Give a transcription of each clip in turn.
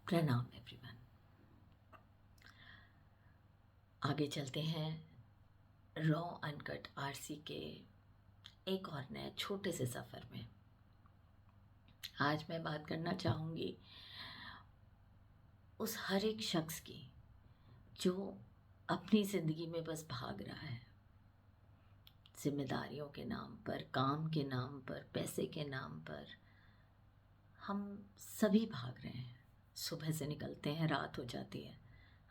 प्रणाम एवरीवन। आगे चलते हैं रॉ अनकट आरसी के एक और नए छोटे से सफ़र में। आज मैं बात करना चाहूँगी उस हर एक शख्स की जो अपनी ज़िंदगी में बस भाग रहा है, जिम्मेदारियों के नाम पर, काम के नाम पर, पैसे के नाम पर। हम सभी भाग रहे हैं। सुबह से निकलते हैं, रात हो जाती है,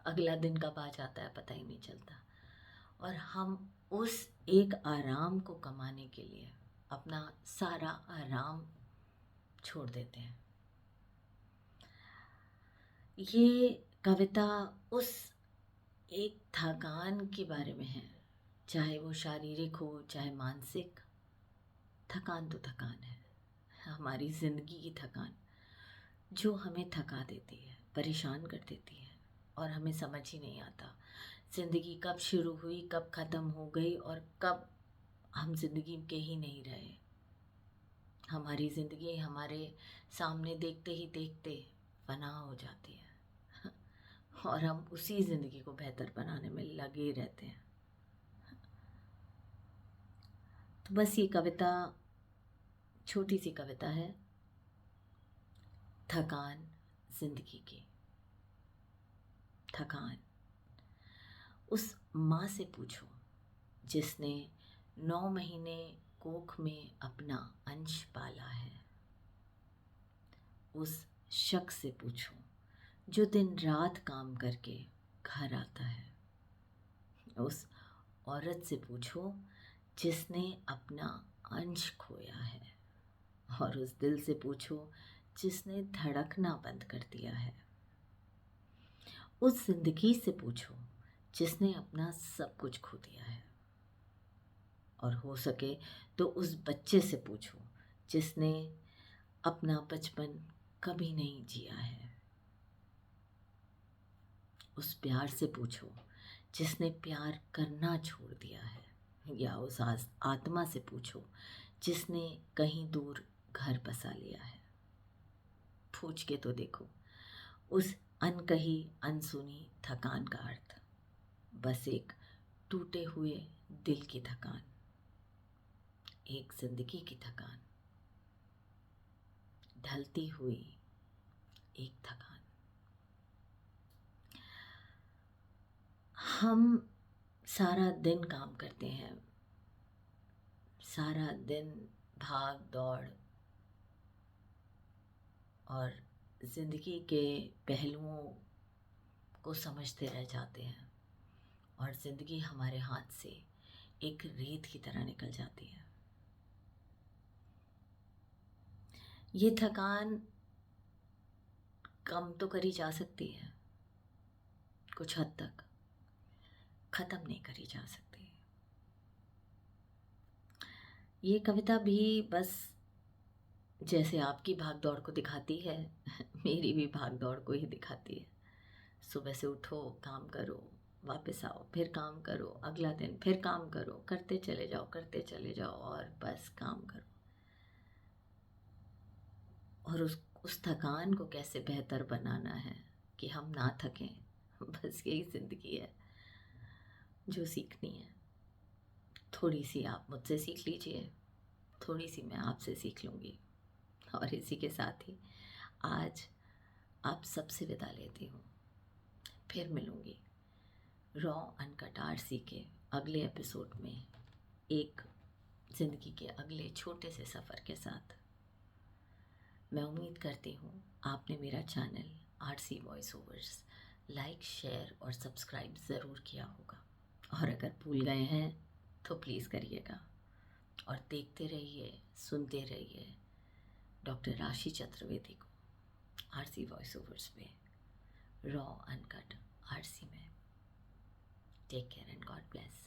अगला दिन कब आ जाता है पता ही नहीं चलता। और हम उस एक आराम को कमाने के लिए अपना सारा आराम छोड़ देते हैं। ये कविता उस एक थकान के बारे में है, चाहे वो शारीरिक हो चाहे मानसिक। थकान तो थकान है, हमारी ज़िंदगी की थकान जो हमें थका देती है, परेशान कर देती है और हमें समझ ही नहीं आता ज़िंदगी कब शुरू हुई, कब ख़त्म हो गई और कब हम ज़िंदगी के ही नहीं रहे। हमारी ज़िंदगी हमारे सामने देखते ही देखते फना हो जाती है और हम उसी ज़िंदगी को बेहतर बनाने में लगे रहते हैं। तो बस ये कविता छोटी सी कविता है, थकान ज़िंदगी की। थकान उस माँ से पूछो जिसने 9 महीने कोख में अपना अंश पाला है। उस शख्स से पूछो जो दिन रात काम करके घर आता है। उस औरत से पूछो जिसने अपना अंश खोया है। और उस दिल से पूछो जिसने धड़कना बंद कर दिया है। उस जिंदगी से पूछो जिसने अपना सब कुछ खो दिया है। और हो सके तो उस बच्चे से पूछो जिसने अपना बचपन कभी नहीं जिया है। उस प्यार से पूछो जिसने प्यार करना छोड़ दिया है। या उस आत्मा से पूछो जिसने कहीं दूर घर बसा लिया है। पूछ के तो देखो उस अनकही अनसुनी थकान का अर्थ। बस एक टूटे हुए दिल की थकान, एक जिंदगी की थकान, ढलती हुई एक थकान। हम सारा दिन काम करते हैं, सारा दिन भाग दौड़ और ज़िंदगी के पहलुओं को समझते रह जाते हैं और ज़िंदगी हमारे हाथ से एक रेत की तरह निकल जाती है। ये थकान कम तो करी जा सकती है, कुछ हद तक ख़त्म नहीं करी जा सकती। ये कविता भी बस जैसे आपकी भाग दौड़ को दिखाती है मेरी भी भाग दौड़ को ही दिखाती है। सुबह से उठो, काम करो, वापस आओ, फिर काम करो, अगला दिन फिर काम करो, करते चले जाओ और बस काम करो। और उस थकान को कैसे बेहतर बनाना है कि हम ना थकें, बस यही ज़िंदगी है जो सीखनी है। थोड़ी सी आप मुझसे सीख लीजिए, थोड़ी सी मैं आपसे सीख लूँगी। और इसी के साथ ही आज आप सबसे विदा लेती हूँ। फिर मिलूँगी रॉ अनकट आरसी के अगले एपिसोड में एक ज़िंदगी के अगले छोटे से सफ़र के साथ। मैं उम्मीद करती हूँ आपने मेरा channel RC voice overs like, share और सब्सक्राइब ज़रूर किया होगा। और अगर भूल गए हैं तो प्लीज़ करिएगा और देखते रहिए, सुनते रहिए डॉक्टर राशि चतुर्वेदी को आरसी वॉइस ओवर्स पे, रॉ अनकट आरसी में। Take care and God bless.